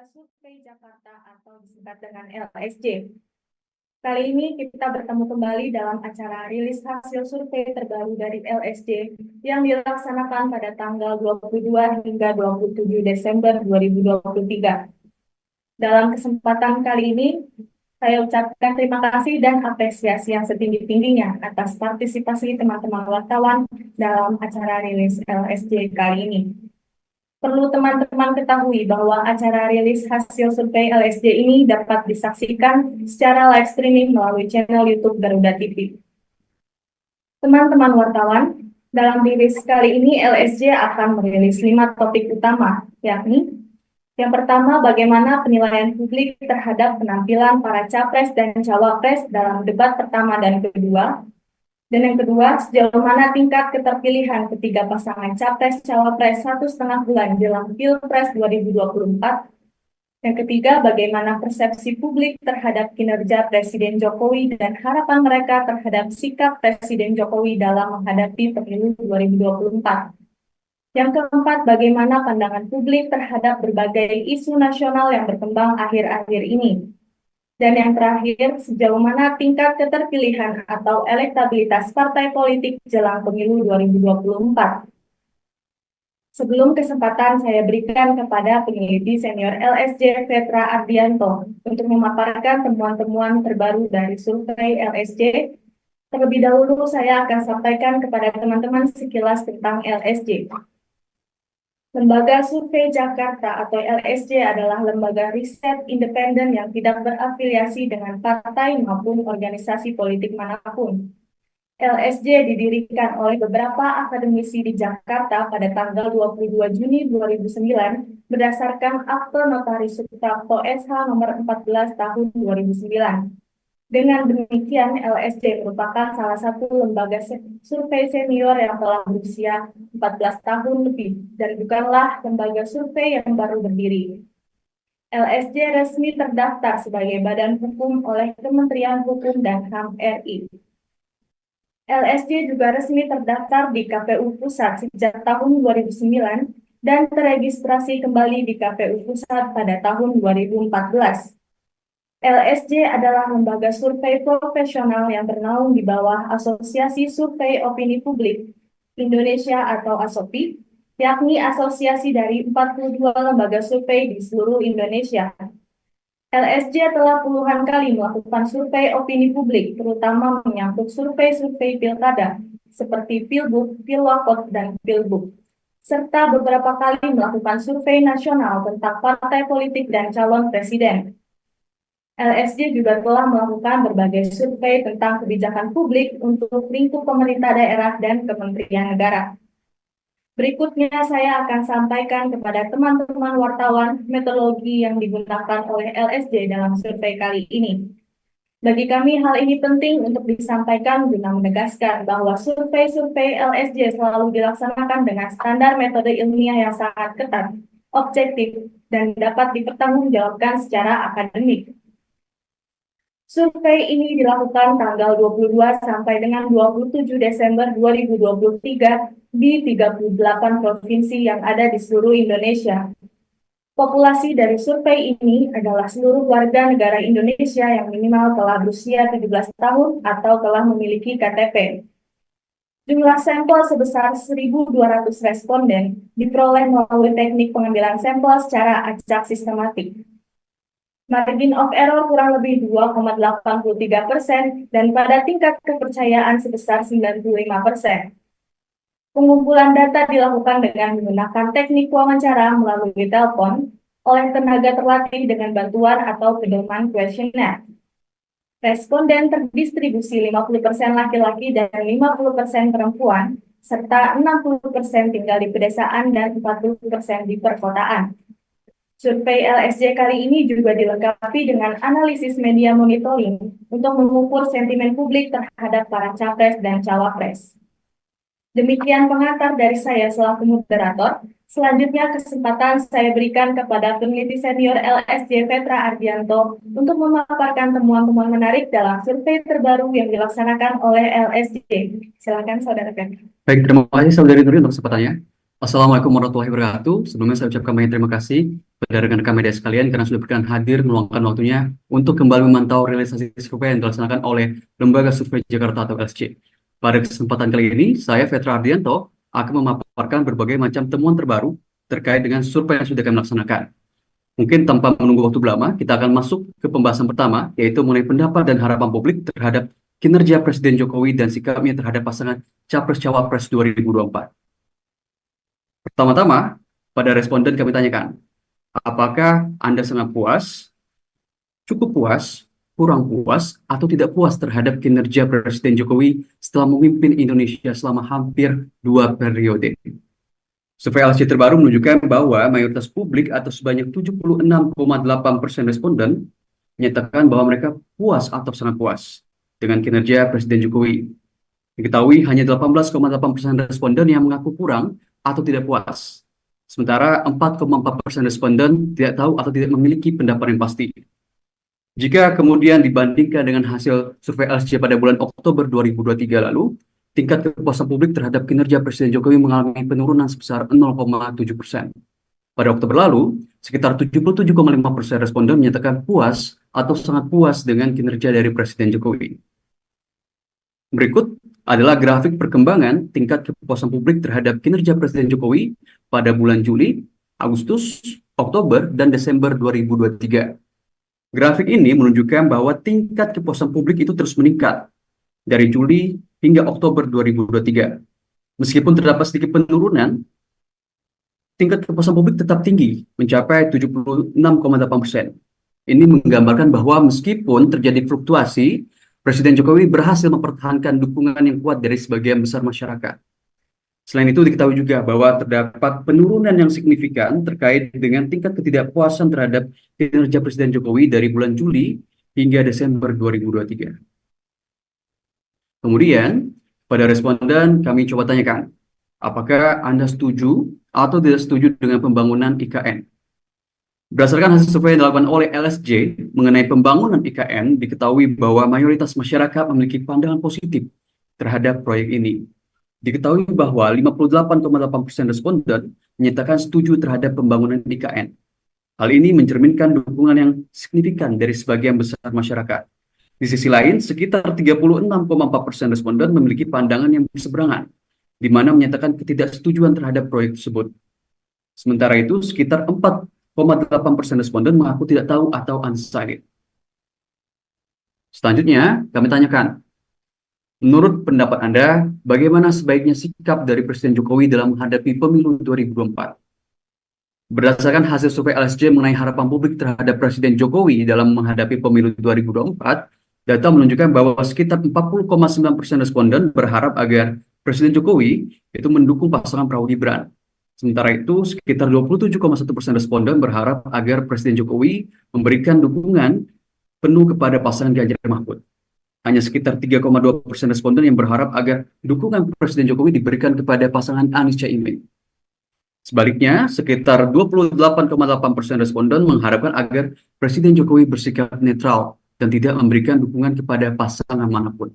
Lembaga Survei Jakarta atau disingkat dengan LSJ. Kali ini kita bertemu kembali dalam acara rilis hasil survei terbaru dari LSJ yang dilaksanakan pada tanggal 22 hingga 27 Desember 2023. Dalam kesempatan kali ini, saya ucapkan terima kasih dan apresiasi yang setinggi-tingginya atas partisipasi teman-teman wartawan dalam acara rilis LSJ kali ini. Perlu teman-teman ketahui bahwa acara rilis hasil survei LSJ ini dapat disaksikan secara live streaming melalui channel YouTube Garuda TV. Teman-teman wartawan, dalam rilis kali ini LSJ akan merilis 5 topik utama, yakni yang pertama, bagaimana penilaian publik terhadap penampilan para capres dan cawapres dalam debat pertama dan kedua. Dan yang kedua, sejauh mana tingkat keterpilihan ketiga pasangan capres-cawapres 1,5 bulan jelang Pilpres 2024. Yang ketiga, bagaimana persepsi publik terhadap kinerja Presiden Jokowi dan harapan mereka terhadap sikap Presiden Jokowi dalam menghadapi pemilu 2024. Yang keempat, bagaimana pandangan publik terhadap berbagai isu nasional yang berkembang akhir-akhir ini. Dan yang terakhir, sejauh mana tingkat keterpilihan atau elektabilitas partai politik jelang pemilu 2024. Sebelum kesempatan saya berikan kepada peneliti senior LSJ Petra Ardianto untuk memaparkan temuan-temuan terbaru dari survei LSJ. Terlebih dahulu saya akan sampaikan kepada teman-teman sekilas tentang LSJ. Lembaga Survei Jakarta atau LSJ adalah lembaga riset independen yang tidak berafiliasi dengan partai maupun organisasi politik manapun. LSJ didirikan oleh beberapa akademisi di Jakarta pada tanggal 22 Juni 2009 berdasarkan Akte Notaris Suprapto SH nomor 14 tahun 2009. Dengan demikian, LSJ merupakan salah satu lembaga survei senior yang telah berusia 14 tahun lebih dan bukanlah lembaga survei yang baru berdiri. LSJ resmi terdaftar sebagai badan hukum oleh Kementerian Hukum dan HAM RI. LSJ juga resmi terdaftar di KPU Pusat sejak tahun 2009 dan teregistrasi kembali di KPU Pusat pada tahun 2014. LSJ adalah lembaga survei profesional yang bernaung di bawah Asosiasi Survei Opini Publik Indonesia atau ASOPI, yakni asosiasi dari 42 lembaga survei di seluruh Indonesia. LSJ telah puluhan kali melakukan survei opini publik, terutama menyangkut survei-survei pilkada, seperti Pilbuk, Pilwakot, dan Pilbuk, serta beberapa kali melakukan survei nasional tentang partai politik dan calon presiden. LSJ juga telah melakukan berbagai survei tentang kebijakan publik untuk lingkup pemerintah daerah dan kementerian negara. Berikutnya saya akan sampaikan kepada teman-teman wartawan metodologi yang digunakan oleh LSJ dalam survei kali ini. Bagi kami hal ini penting untuk disampaikan guna menegaskan bahwa survei-survei LSJ selalu dilaksanakan dengan standar metode ilmiah yang sangat ketat, objektif, dan dapat dipertanggungjawabkan secara akademik. Survei ini dilakukan tanggal 22 sampai dengan 27 Desember 2023 di 38 provinsi yang ada di seluruh Indonesia. Populasi dari survei ini adalah seluruh warga negara Indonesia yang minimal telah berusia 17 tahun atau telah memiliki KTP. Jumlah sampel sebesar 1.200 responden diperoleh melalui teknik pengambilan sampel secara acak sistematik. Margin of error kurang lebih 2,83% dan pada tingkat kepercayaan sebesar 95%. Pengumpulan data dilakukan dengan menggunakan teknik wawancara melalui telepon oleh tenaga terlatih dengan bantuan atau pedoman kuesioner. Responden terdistribusi 50% laki-laki dan 50% perempuan, serta 60% tinggal di pedesaan dan 40% di perkotaan. Survei LSJ kali ini juga dilengkapi dengan analisis media monitoring untuk mengukur sentimen publik terhadap para capres dan cawapres. Demikian pengantar dari saya selaku moderator. Selanjutnya kesempatan saya berikan kepada peneliti senior LSJ Petra Ardianto untuk memaparkan temuan-temuan menarik dalam survei terbaru yang dilaksanakan oleh LSJ. Silakan Saudara Petra. Baik, terima kasih Saudari Nuri untuk kesempatannya. Assalamualaikum warahmatullahi wabarakatuh. Sebelumnya saya ucapkan banyak terima kasih kepada rekan-rekan media sekalian karena sudah berkenan hadir meluangkan waktunya untuk kembali memantau realisasi survei yang dilaksanakan oleh Lembaga Survei Jakarta atau LSJ. Pada kesempatan kali ini, saya Vetra Ardianto akan memaparkan berbagai macam temuan terbaru terkait dengan survei yang sudah kami laksanakan. Mungkin tanpa menunggu waktu lama, kita akan masuk ke pembahasan pertama, yaitu mengenai pendapat dan harapan publik terhadap kinerja Presiden Jokowi dan sikapnya terhadap pasangan Capres-Cawapres 2024. Pertama-tama, pada responden kami tanyakan, apakah Anda sangat puas, cukup puas, kurang puas, atau tidak puas terhadap kinerja Presiden Jokowi setelah memimpin Indonesia selama hampir 2 periode? Survei LSI terbaru menunjukkan bahwa mayoritas publik atau sebanyak 76,8% responden menyatakan bahwa mereka puas atau sangat puas dengan kinerja Presiden Jokowi. Diketahui hanya 18,8% responden yang mengaku kurang atau tidak puas. Sementara 4,4% responden tidak tahu atau tidak memiliki pendapat yang pasti. Jika kemudian dibandingkan dengan hasil survei LSJ pada bulan Oktober 2023 lalu, tingkat kepuasan publik terhadap kinerja Presiden Jokowi mengalami penurunan sebesar 0,7%. Pada Oktober lalu, sekitar 77,5% responden menyatakan puas atau sangat puas dengan kinerja dari Presiden Jokowi. Berikut adalah grafik perkembangan tingkat kepuasan publik terhadap kinerja Presiden Jokowi pada bulan Juli, Agustus, Oktober, dan Desember 2023. Grafik ini menunjukkan bahwa tingkat kepuasan publik itu terus meningkat dari Juli hingga Oktober 2023. Meskipun terdapat sedikit penurunan, tingkat kepuasan publik tetap tinggi, mencapai 76,8%. Ini menggambarkan bahwa meskipun terjadi fluktuasi, Presiden Jokowi berhasil mempertahankan dukungan yang kuat dari sebagian besar masyarakat. Selain itu, diketahui juga bahwa terdapat penurunan yang signifikan terkait dengan tingkat ketidakpuasan terhadap kinerja Presiden Jokowi dari bulan Juli hingga Desember 2023. Kemudian, pada responden kami coba tanyakan, apakah Anda setuju atau tidak setuju dengan pembangunan IKN? Berdasarkan hasil survei yang dilakukan oleh LSJ mengenai pembangunan IKN, diketahui bahwa mayoritas masyarakat memiliki pandangan positif terhadap proyek ini. Diketahui bahwa 58,8% responden menyatakan setuju terhadap pembangunan IKN. Hal ini mencerminkan dukungan yang signifikan dari sebagian besar masyarakat. Di sisi lain, sekitar 36,4% responden memiliki pandangan yang berseberangan, di mana menyatakan ketidaksetujuan terhadap proyek tersebut. Sementara itu, sekitar 4,8% responden mengaku tidak tahu atau undecided. Selanjutnya, kami tanyakan, menurut pendapat Anda, bagaimana sebaiknya sikap dari Presiden Jokowi dalam menghadapi pemilu 2024? Berdasarkan hasil survei LSJ mengenai harapan publik terhadap Presiden Jokowi dalam menghadapi pemilu 2024, data menunjukkan bahwa sekitar 40,9% responden berharap agar Presiden Jokowi itu mendukung pasangan Prabowo Gibran. Sementara itu, sekitar 27,1% responden berharap agar Presiden Jokowi memberikan dukungan penuh kepada pasangan Ganjar Mahfud. Hanya sekitar 3,2% responden yang berharap agar dukungan Presiden Jokowi diberikan kepada pasangan Anies Caimin. Sebaliknya, sekitar 28,8% responden mengharapkan agar Presiden Jokowi bersikap netral dan tidak memberikan dukungan kepada pasangan manapun.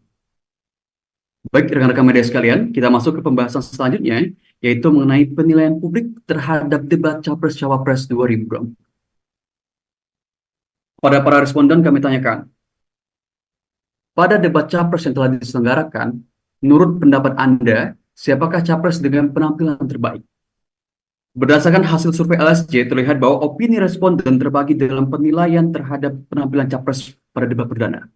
Baik, rekan-rekan media sekalian, kita masuk ke pembahasan selanjutnya, yaitu mengenai penilaian publik terhadap debat Capres-Cawapres 2024. Pada para responden kami tanyakan, pada debat Capres yang telah diselenggarakan, menurut pendapat Anda, siapakah Capres dengan penampilan terbaik? Berdasarkan hasil survei LSJ, terlihat bahwa opini responden terbagi dalam penilaian terhadap penampilan Capres pada debat perdana.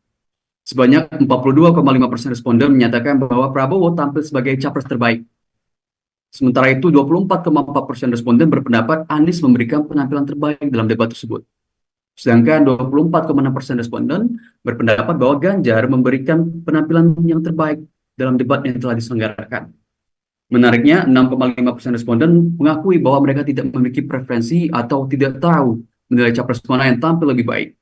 Sebanyak 42,5% responden menyatakan bahwa Prabowo tampil sebagai Capres terbaik. Sementara itu, 24,4% responden berpendapat Anies memberikan penampilan terbaik dalam debat tersebut. Sedangkan 24,6% responden berpendapat bahwa Ganjar memberikan penampilan yang terbaik dalam debat yang telah diselenggarakan. Menariknya, 6,5% responden mengakui bahwa mereka tidak memiliki preferensi atau tidak tahu menilai capres mana yang tampil lebih baik.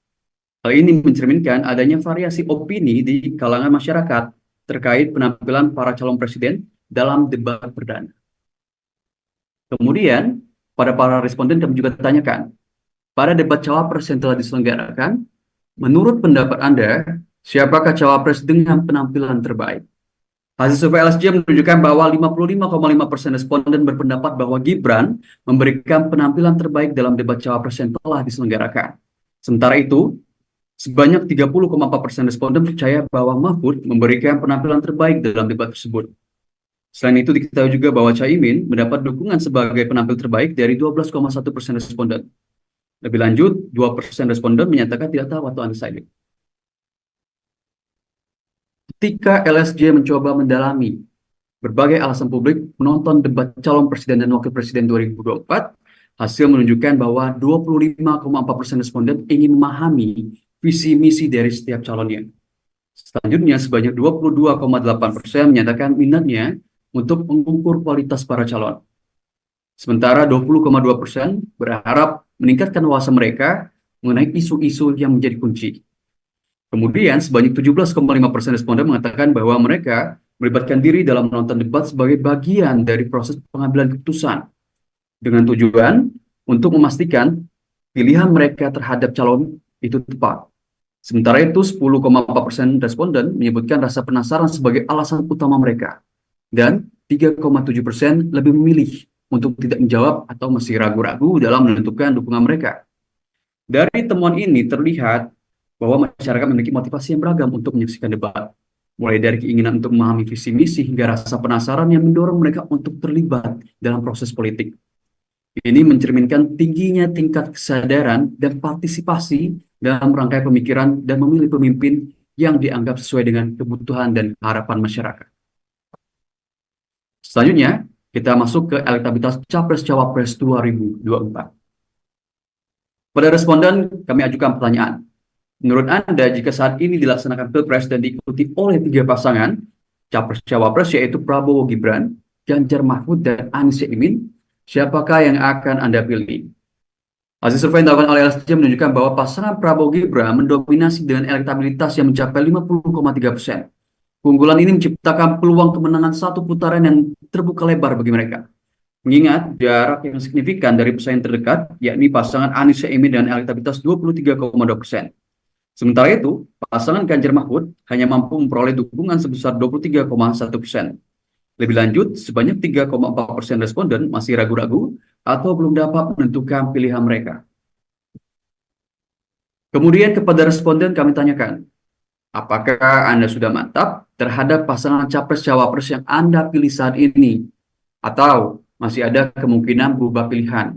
Hal ini mencerminkan adanya variasi opini di kalangan masyarakat terkait penampilan para calon presiden dalam debat perdana. Kemudian, pada para responden kami juga tanyakan, pada debat cawapres yang telah diselenggarakan, menurut pendapat Anda, siapakah cawapres dengan penampilan terbaik? Hasil survei LSJ menunjukkan bahwa 55,5% responden berpendapat bahwa Gibran memberikan penampilan terbaik dalam debat cawapres yang telah diselenggarakan. Sementara itu, sebanyak 30,4% responden percaya bahwa Mahfud memberikan penampilan terbaik dalam debat tersebut. Selain itu, diketahui juga bahwa Caimin mendapat dukungan sebagai penampil terbaik dari 12,1% responden. Lebih lanjut, 2% responden menyatakan tidak tahu atau undecided. Ketika LSJ mencoba mendalami berbagai alasan publik menonton debat calon presiden dan wakil presiden 2024, hasil menunjukkan bahwa 25,4% responden ingin memahami visi misi dari setiap calonnya. Selanjutnya, sebanyak 22,8% menyatakan minatnya untuk mengukur kualitas para calon. Sementara 20,2% berharap meningkatkan wawasan mereka mengenai isu-isu yang menjadi kunci. Kemudian, sebanyak 17,5% responden mengatakan bahwa mereka melibatkan diri dalam menonton debat sebagai bagian dari proses pengambilan keputusan dengan tujuan untuk memastikan pilihan mereka terhadap calon itu tepat. Sementara itu, 10,4% responden menyebutkan rasa penasaran sebagai alasan utama mereka, dan 3,7% lebih memilih untuk tidak menjawab atau masih ragu-ragu dalam menentukan dukungan mereka. Dari temuan ini terlihat bahwa masyarakat memiliki motivasi yang beragam untuk menyaksikan debat, mulai dari keinginan untuk memahami visi misi hingga rasa penasaran yang mendorong mereka untuk terlibat dalam proses politik. Ini mencerminkan tingginya tingkat kesadaran dan partisipasi dalam rangkai pemikiran dan memilih pemimpin yang dianggap sesuai dengan kebutuhan dan harapan masyarakat. Selanjutnya, kita masuk ke elektabilitas Capres-Cawapres 2024. Pada responden, kami ajukan pertanyaan. Menurut Anda, jika saat ini dilaksanakan Pilpres dan diikuti oleh 3 pasangan, Capres-Cawapres yaitu Prabowo Gibran, Ganjar Mahfud, dan Anies Imin, siapakah yang akan Anda pilih? Hasil survei yang dilakukan oleh LSJ menunjukkan bahwa pasangan Prabowo Gibran mendominasi dengan elektabilitas yang mencapai 50,3%. Keunggulan ini menciptakan peluang kemenangan satu putaran yang terbuka lebar bagi mereka. Mengingat jarak yang signifikan dari pesaing terdekat, yakni pasangan Anies Imin dengan elektabilitas 23,2%. Sementara itu, pasangan Ganjar Mahfud hanya mampu memperoleh dukungan sebesar 23,1%. Lebih lanjut, sebanyak 3,4% responden masih ragu-ragu atau belum dapat menentukan pilihan mereka. Kemudian kepada responden kami tanyakan, apakah Anda sudah mantap terhadap pasangan Capres-Cawapres yang Anda pilih saat ini? Atau masih ada kemungkinan berubah pilihan?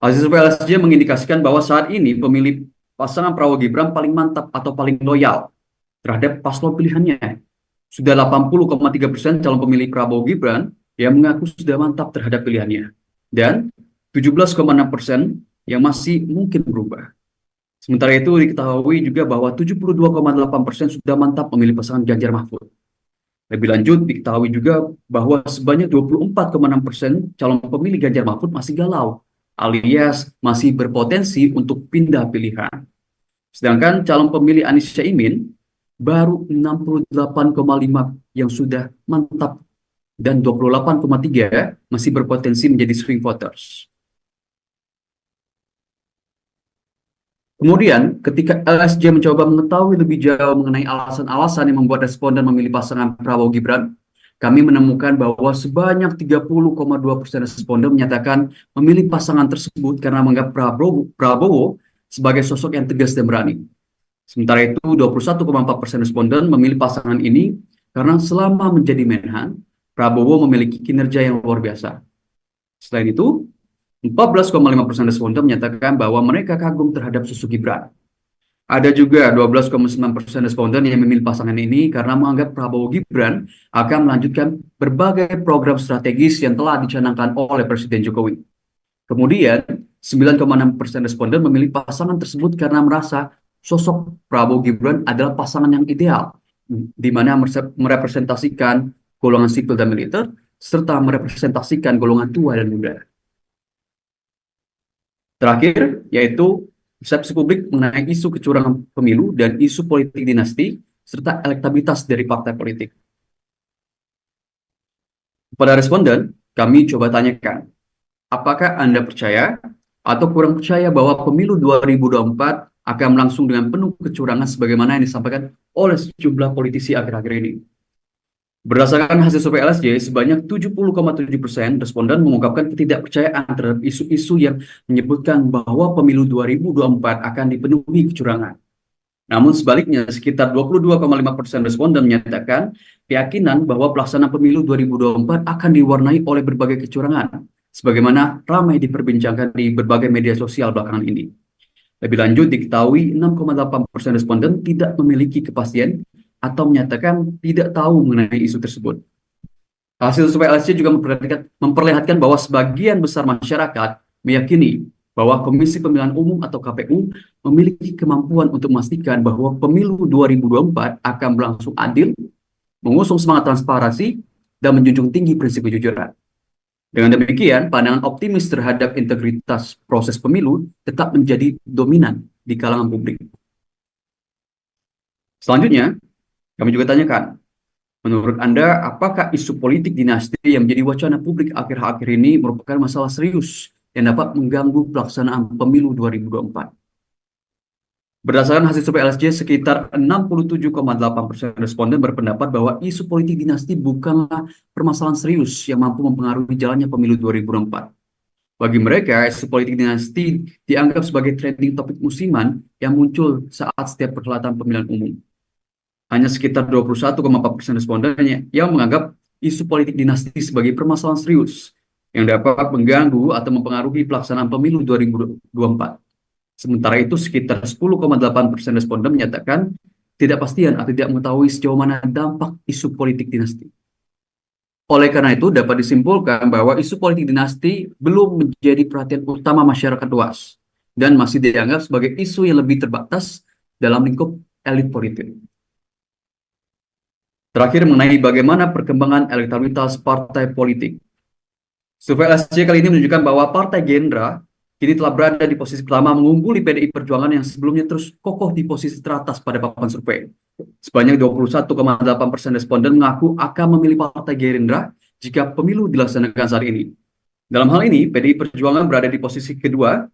Hasil survei LSJ mengindikasikan bahwa saat ini pemilih pasangan Prabowo Gibran paling mantap atau paling loyal terhadap paslon pilihannya. Sudah 80,3% calon pemilih Prabowo Gibran yang mengaku sudah mantap terhadap pilihannya. Dan 17,6% yang masih mungkin berubah. Sementara itu diketahui juga bahwa 72,8% sudah mantap memilih pasangan Ganjar Mahfud. Lebih lanjut diketahui juga bahwa sebanyak 24,6% calon pemilih Ganjar Mahfud masih galau, alias masih berpotensi untuk pindah pilihan. Sedangkan calon pemilih Anies Imin baru 68,5 yang sudah mantap dan 28,3 masih berpotensi menjadi swing voters. Kemudian, ketika LSJ mencoba mengetahui lebih jauh mengenai alasan-alasan yang membuat responden memilih pasangan Prabowo Gibran, kami menemukan bahwa sebanyak 30,2% responden menyatakan memilih pasangan tersebut karena menganggap Prabowo sebagai sosok yang tegas dan berani. Sementara itu, 21,4% responden memilih pasangan ini karena selama menjadi Menhan, Prabowo memiliki kinerja yang luar biasa. Selain itu, 14,5% responden menyatakan bahwa mereka kagum terhadap sosok Gibran. Ada juga 12,9% responden yang memilih pasangan ini karena menganggap Prabowo Gibran akan melanjutkan berbagai program strategis yang telah dicanangkan oleh Presiden Jokowi. Kemudian, 9,6% responden memilih pasangan tersebut karena merasa sosok Prabowo Gibran adalah pasangan yang ideal, di mana merepresentasikan golongan sipil dan militer, serta merepresentasikan golongan tua dan muda. Terakhir, yaitu persepsi publik mengenai isu kecurangan pemilu dan isu politik dinasti, serta elektabilitas dari partai politik. Kepada responden, kami coba tanyakan, apakah Anda percaya atau kurang percaya bahwa pemilu 2024 akan berlangsung dengan penuh kecurangan sebagaimana yang disampaikan oleh sejumlah politisi akhir-akhir ini? Berdasarkan hasil survei LSJ, sebanyak 70,7% responden mengungkapkan ketidakpercayaan terhadap isu-isu yang menyebutkan bahwa pemilu 2024 akan dipenuhi kecurangan. Namun sebaliknya, sekitar 22,5% responden menyatakan keyakinan bahwa pelaksanaan pemilu 2024 akan diwarnai oleh berbagai kecurangan, sebagaimana ramai diperbincangkan di berbagai media sosial belakangan ini. Lebih lanjut, diketahui 6,8% responden tidak memiliki kepastian atau menyatakan tidak tahu mengenai isu tersebut. Hasil survei LSC juga memperlihatkan bahwa sebagian besar masyarakat meyakini bahwa Komisi Pemilihan Umum atau KPU memiliki kemampuan untuk memastikan bahwa pemilu 2024 akan berlangsung adil, mengusung semangat transparansi, dan menjunjung tinggi prinsip kejujuran. Dengan demikian, pandangan optimis terhadap integritas proses pemilu tetap menjadi dominan di kalangan publik. Selanjutnya, kami juga tanyakan, menurut Anda, apakah isu politik dinasti yang menjadi wacana publik akhir-akhir ini merupakan masalah serius yang dapat mengganggu pelaksanaan pemilu 2024? Berdasarkan hasil survei LSJ, sekitar 67,8% responden berpendapat bahwa isu politik dinasti bukanlah permasalahan serius yang mampu mempengaruhi jalannya pemilu 2024. Bagi mereka, isu politik dinasti dianggap sebagai trending topik musiman yang muncul saat setiap perhelatan pemilihan umum. Hanya sekitar 21,4% respondennya yang menganggap isu politik dinasti sebagai permasalahan serius yang dapat mengganggu atau mempengaruhi pelaksanaan pemilu 2024. Sementara itu, sekitar 10,8% responden menyatakan tidak pastian atau tidak mengetahui sejauh mana dampak isu politik dinasti. Oleh karena itu, dapat disimpulkan bahwa isu politik dinasti belum menjadi perhatian utama masyarakat luas dan masih dianggap sebagai isu yang lebih terbatas dalam lingkup elit politik. Terakhir, mengenai bagaimana perkembangan elektabilitas partai politik. Survei LSC kali ini menunjukkan bahwa Partai Gerindra kini telah berada di posisi pertama, mengungguli PDI Perjuangan yang sebelumnya terus kokoh di posisi teratas pada papan survei. Sebanyak 21,8% responden mengaku akan memilih Partai Gerindra jika pemilu dilaksanakan saat ini. Dalam hal ini, PDI Perjuangan berada di posisi kedua,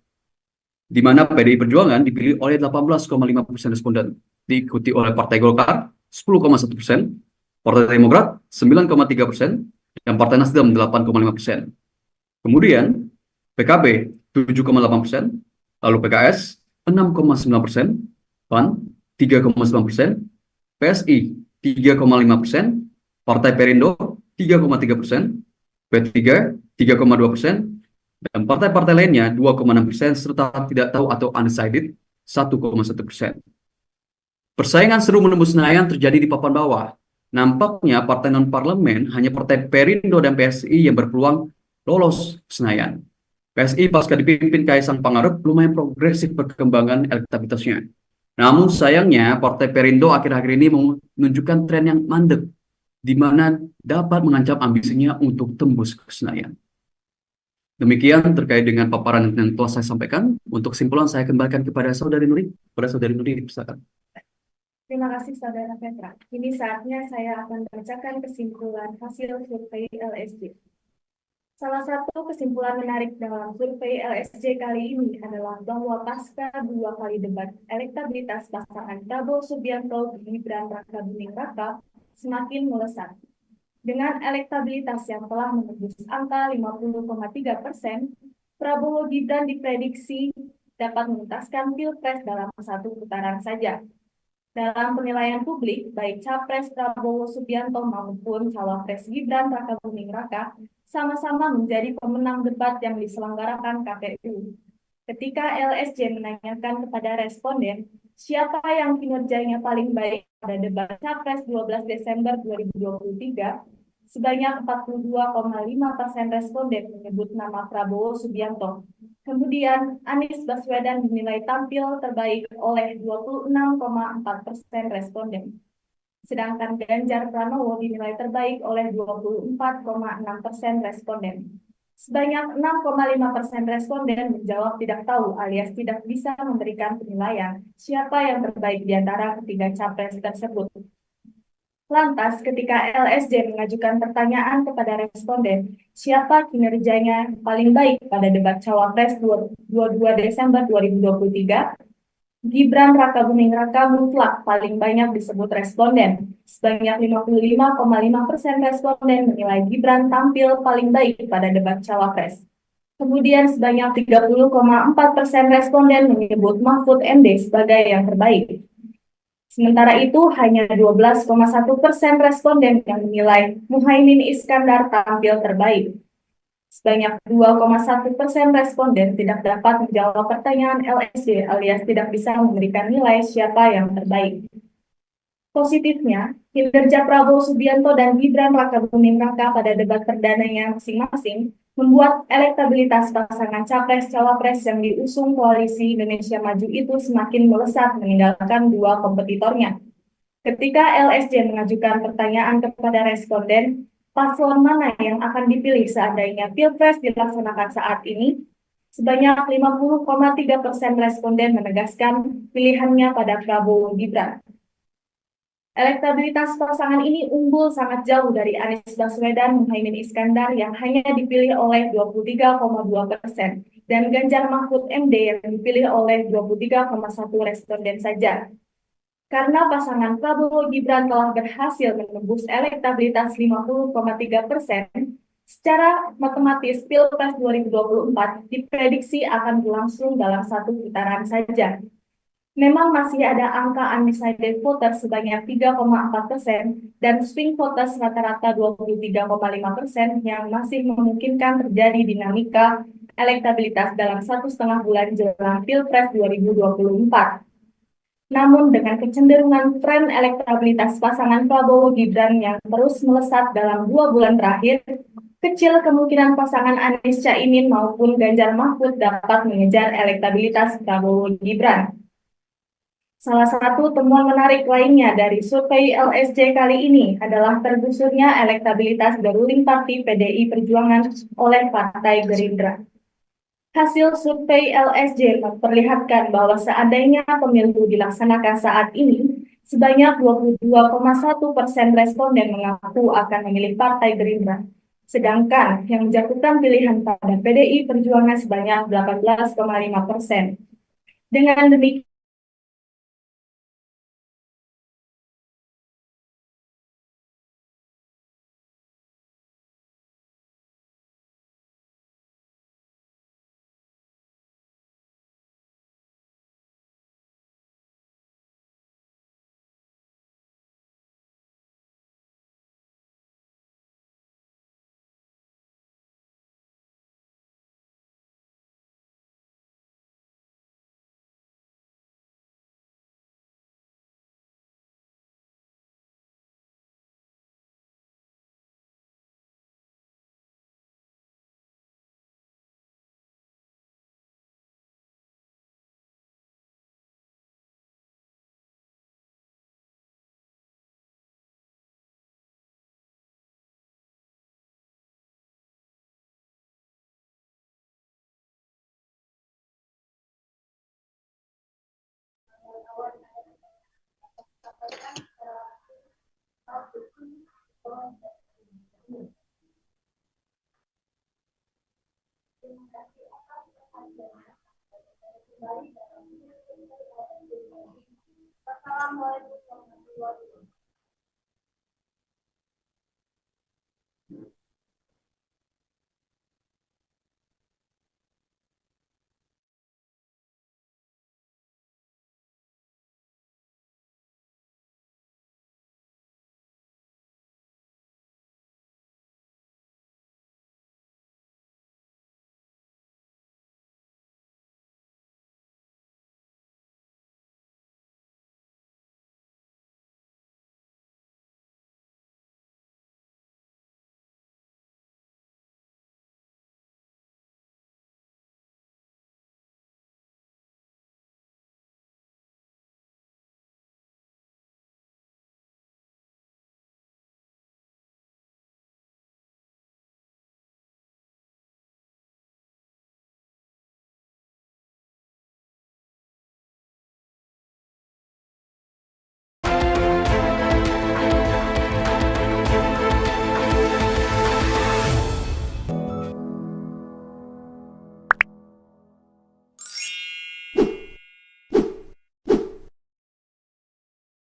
di mana PDI Perjuangan dipilih oleh 18,5% responden, diikuti oleh Partai Golkar 10,1%, Partai Demokrat 9,3%, dan Partai Nasdem 8,5%. Kemudian PKB 7,8%, lalu PKS 6,9%, PAN 3,9%, PSI 3,5%, Partai Perindo 3,3%, P3 3,2%, dan partai-partai lainnya 2,6%, serta tidak tahu atau undecided 1,1%. Persaingan seru menembus Senayan terjadi di papan bawah. Nampaknya partai non-parlemen hanya Partai Perindo dan PSI yang berpeluang lolos Senayan. PSI pasca dipimpin Kaisang Pangarep lumayan progresif perkembangan elektabilitasnya. Namun sayangnya Partai Perindo akhir-akhir ini menunjukkan tren yang mandek, di mana dapat mengancam ambisinya untuk tembus ke Senayan. Demikian terkait dengan paparan yang telah saya sampaikan. Untuk kesimpulan saya kembalikan kepada Saudari Nuri. Kepada Saudari Nuri, dipersilakan. Terima kasih Saudara Petra. Ini saatnya saya akan bacakan kesimpulan hasil survei LSJ. Salah satu kesimpulan menarik dalam survei LSJ kali ini adalah bahwa pasca 2 kali debat, elektabilitas pasangan Prabowo Subianto Gibran Rakabuming Raka semakin melesat. Dengan elektabilitas yang telah menembus angka 50,3%, Prabowo Gibran diprediksi dapat menuntaskan Pilpres dalam 1 putaran saja. Dalam penilaian publik, baik Capres Prabowo Subianto maupun Cawapres Gibran Rakabuming Raka sama-sama menjadi pemenang debat yang diselenggarakan KPU. Ketika LSJ menanyakan kepada responden, siapa yang kinerjanya paling baik pada debat Capres 12 Desember 2023, sebanyak 42,5% responden menyebut nama Prabowo Subianto. Kemudian, Anies Baswedan dinilai tampil terbaik oleh 26,4% responden. Sedangkan Ganjar Pranowo dinilai terbaik oleh 24,6% responden. Sebanyak 6,5% responden menjawab tidak tahu alias tidak bisa memberikan penilaian siapa yang terbaik di antara ketiga capres tersebut. Lantas, ketika LSJ mengajukan pertanyaan kepada responden, siapa kinerjanya paling baik pada debat Cawapres 22 Desember 2023? Gibran Rakabuming Raka mutlak paling banyak disebut responden. Sebanyak 55,5% responden menilai Gibran tampil paling baik pada debat cawapres. Kemudian sebanyak 30,4% responden menyebut Mahfud MD sebagai yang terbaik. Sementara itu, hanya 12,1% responden yang menilai Muhaimin Iskandar tampil terbaik. Sebanyak 2,1% responden tidak dapat menjawab pertanyaan LSD alias tidak bisa memberikan nilai siapa yang terbaik. Positifnya, kinerja Prabowo Subianto dan Gibran Rakabuming Raka pada debat perdananya masing-masing membuat elektabilitas pasangan capres-cawapres yang diusung koalisi Indonesia Maju itu semakin melesat meninggalkan dua kompetitornya. Ketika LSD mengajukan pertanyaan kepada responden, paslon mana yang akan dipilih seandainya Pilpres dilaksanakan saat ini, sebanyak 50,3% responden menegaskan pilihannya pada Prabowo Gibran. Elektabilitas pasangan ini unggul sangat jauh dari Anies Baswedan Muhaimin Iskandar yang hanya dipilih oleh 23,2% dan Ganjar Mahfud MD yang dipilih oleh 23,1 responden saja. Karena pasangan Prabowo Gibran telah berhasil menembus elektabilitas 50,3%, secara matematis Pilpres 2024 diprediksi akan berlangsung dalam satu putaran saja. Memang masih ada angka undecided voters sebanyak 3,4% dan swing voters rata-rata 23,5% yang masih memungkinkan terjadi dinamika elektabilitas dalam 1,5 bulan jelang Pilpres 2024. Namun dengan kecenderungan tren elektabilitas pasangan Prabowo Gibran yang terus melesat dalam 2 bulan terakhir, kecil kemungkinan pasangan Anies Caimin maupun Ganjar Mahfud dapat mengejar elektabilitas Prabowo Gibran. Salah satu temuan menarik lainnya dari survei LSJ kali ini adalah tergusurnya elektabilitas The Ruling Party PDI Perjuangan oleh Partai Gerindra. Hasil survei LSJ memperlihatkan bahwa seandainya pemilu dilaksanakan saat ini, sebanyak 22,1% responden mengaku akan memilih Partai Gerindra. Sedangkan yang menjatuhkan pilihan pada PDI Perjuangan sebanyak 18,5%. Dengan demikian,